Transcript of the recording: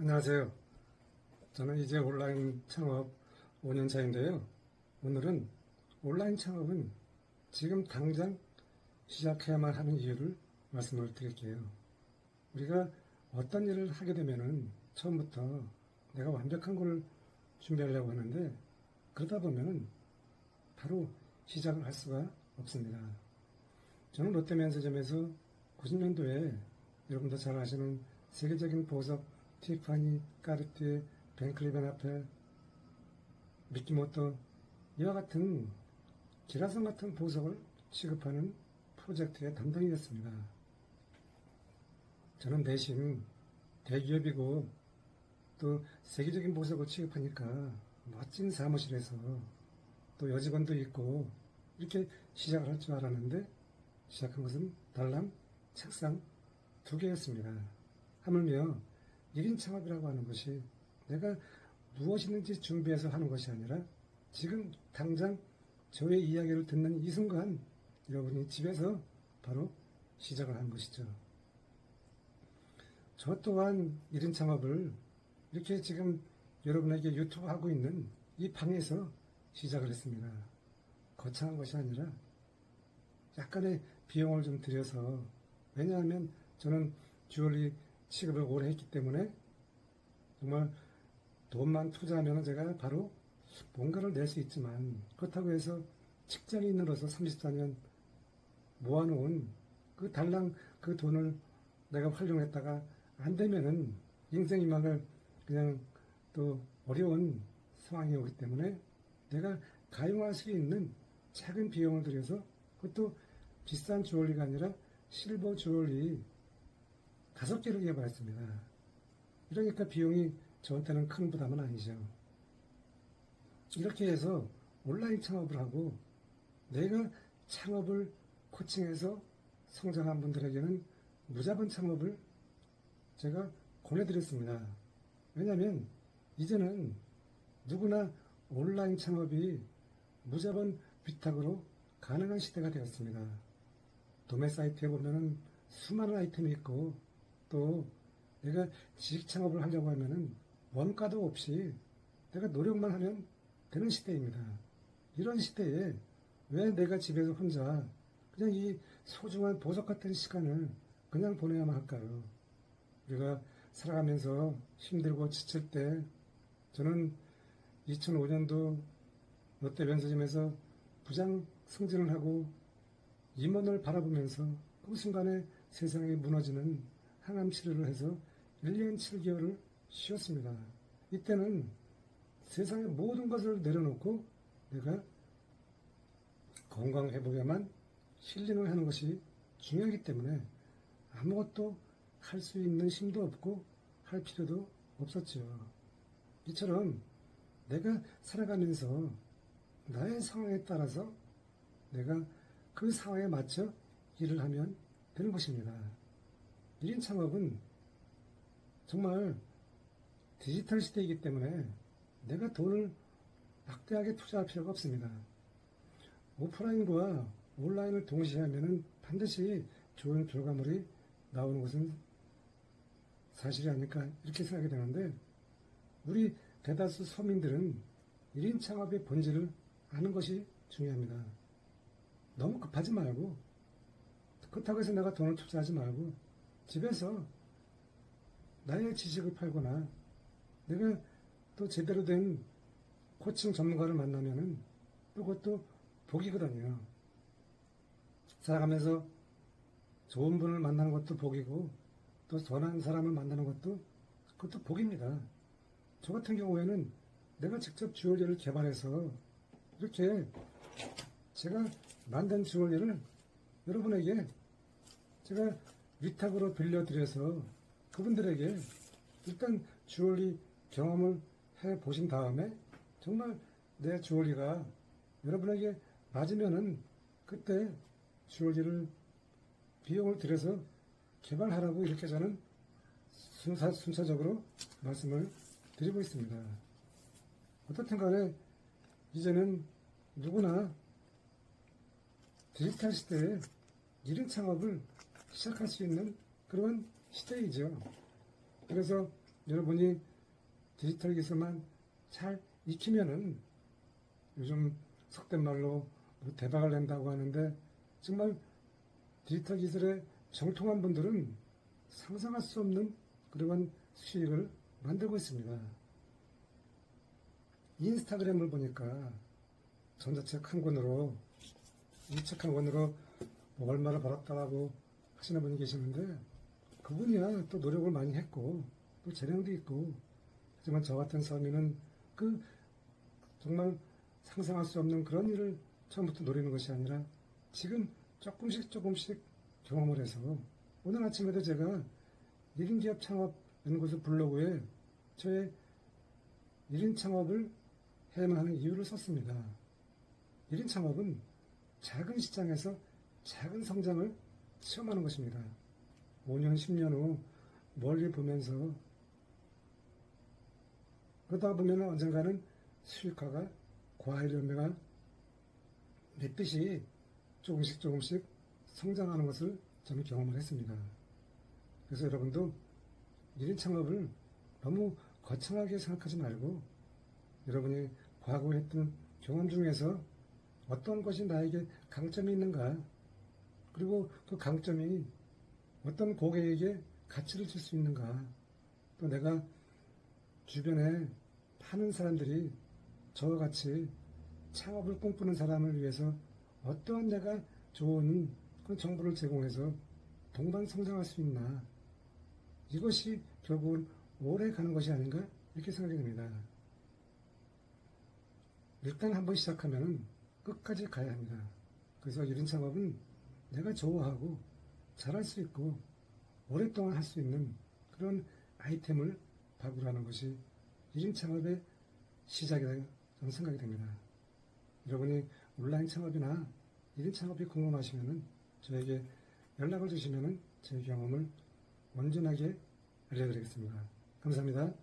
안녕하세요. 저는 이제 온라인 창업 5년 차인데요. 오늘은 온라인 창업은 지금 당장 시작해야만 하는 이유를 말씀을 드릴게요. 우리가 어떤 일을 하게 되면은 처음부터 내가 완벽한 걸 준비하려고 하는데 그러다 보면은 바로 시작을 할 수가 없습니다. 저는 롯데면세점에서 90년도에 여러분도 잘 아시는 세계적인 보석 티파니, 까르띠에, 벤클리 베나펠, 미키모토 이와 같은 기라성 같은 보석을 취급하는 프로젝트의 담당이었습니다. 저는 대신 대기업이고 또 세계적인 보석을 취급하니까 멋진 사무실에서 또 여직원도 있고 이렇게 시작을 할 줄 알았는데 시작한 것은 달랑 책상 2개였습니다. 하물며 1인 창업이라고 하는 것이 내가 무엇이든지 준비해서 하는 것이 아니라 지금 당장 저의 이야기를 듣는 이 순간 여러분이 집에서 바로 시작을 한 것이죠. 저 또한 1인 창업을 이렇게 지금 여러분에게 유튜브 하고 있는 이 방에서 시작을 했습니다. 거창한 것이 아니라 약간의 비용을 좀 들여서, 왜냐하면 저는 주얼리 취급을 오래 했기 때문에 정말 돈만 투자하면 제가 바로 뭔가를 낼 수 있지만, 그렇다고 해서 직장인으로서 34년 모아놓은 그 달랑 그 돈을 내가 활용했다가 안 되면은 인생이만을 그냥 또 어려운 상황이 오기 때문에 내가 가용할 수 있는 작은 비용을 들여서, 그것도 비싼 주얼리가 아니라 실버 주얼리 5개를 개발했습니다. 이러니까 비용이 저한테는 큰 부담은 아니죠. 이렇게 해서 온라인 창업을 하고 내가 창업을 코칭해서 성장한 분들에게는 무자본 창업을 제가 권해드렸습니다. 왜냐하면 이제는 누구나 온라인 창업이 무자본 위탁으로 가능한 시대가 되었습니다. 도매 사이트에 보면은 수많은 아이템이 있고, 또 내가 지식 창업을 하려고 하면은 원가도 없이 내가 노력만 하면 되는 시대입니다. 이런 시대에 왜 내가 집에서 혼자 그냥 이 소중한 보석 같은 시간을 그냥 보내야만 할까요? 우리가 살아가면서 힘들고 지칠 때 저는 2005년도 롯데면세점에서 부장 승진을 하고 임원을 바라보면서 그 순간에 세상이 무너지는 항암 치료를 해서 1년 7개월을 쉬었습니다. 이때는 세상의 모든 것을 내려놓고 내가 건강회복에만 힐링을 하는 것이 중요하기 때문에 아무것도 할 수 있는 힘도 없고 할 필요도 없었죠. 이처럼 내가 살아가면서 나의 상황에 따라서 내가 그 상황에 맞춰 일을 하면 되는 것입니다. 1인 창업은 정말 디지털 시대이기 때문에 내가 돈을 막대하게 투자할 필요가 없습니다. 오프라인과 온라인을 동시에 하면 반드시 좋은 결과물이 나오는 것은 사실이 아닐까 이렇게 생각이 되는데, 우리 대다수 서민들은 1인 창업의 본질을 아는 것이 중요합니다. 너무 급하지 말고, 그렇다고 해서 내가 돈을 투자하지 말고 집에서 나의 지식을 팔거나 내가 또 제대로 된 코칭 전문가를 만나면은 또 그것도 복이거든요. 살아가면서 좋은 분을 만나는 것도 복이고 또 선한 사람을 만나는 것도 그것도 복입니다. 저 같은 경우에는 내가 직접 주얼리를 개발해서 이렇게 제가 만든 주얼리를 여러분에게 제가 위탁으로 빌려드려서 그분들에게 일단 주얼리 경험을 해보신 다음에 정말 내 주얼리가 여러분에게 맞으면은 그때 주얼리를 비용을 들여서 개발하라고 이렇게 저는 순차적으로 말씀을 드리고 있습니다. 어떻든 간에 이제는 누구나 디지털 시대에 1인 창업을 시작할 수 있는 그런 시대이죠. 그래서 여러분이 디지털 기술만 잘 익히면은 요즘 속된 말로 뭐 대박을 낸다고 하는데 정말 디지털 기술에 정통한 분들은 상상할 수 없는 그런 수익을 만들고 있습니다. 인스타그램을 보니까 전자책 한 권으로 이 책 한 권으로 뭐 얼마를 벌었다라고 하시는 분이 계시는데 그분이야 또 노력을 많이 했고 또 재능도 있고 하지만 저 같은 서민은 그 정말 상상할 수 없는 그런 일을 처음부터 노리는 것이 아니라 지금 조금씩 경험을 해서 오늘 아침에도 제가 1인 기업 창업 연구소 블로그에 저의 1인 창업을 해야만 하는 이유를 썼습니다. 1인 창업은 작은 시장에서 작은 성장을 체험하는 것입니다. 5년, 10년 후 멀리 보면서 그러다 보면 언젠가는 수익화가 과일 열매가 맺듯이 조금씩 성장하는 것을 저는 경험을 했습니다. 그래서 여러분도 1인 창업을 너무 거창하게 생각하지 말고 여러분이 과거에 했던 경험 중에서 어떤 것이 나에게 강점이 있는가 그리고 그 강점이 어떤 고객에게 가치를 줄 수 있는가 또 내가 주변에 많은 사람들이 저와 같이 창업을 꿈꾸는 사람을 위해서 어떠한 내가 좋은 그런 정보를 제공해서 동반 성장할 수 있나 이것이 결국은 오래 가는 것이 아닌가 이렇게 생각이 됩니다. 일단 한번 시작하면 끝까지 가야 합니다. 그래서 1인 창업은 내가 좋아하고 잘할 수 있고 오랫동안 할 수 있는 그런 아이템을 발굴하는 것이 1인 창업의 시작이라고 저는 생각이 됩니다. 여러분이 온라인 창업이나 1인 창업이 궁금하시면 저에게 연락을 주시면 제 경험을 온전하게 알려드리겠습니다. 감사합니다.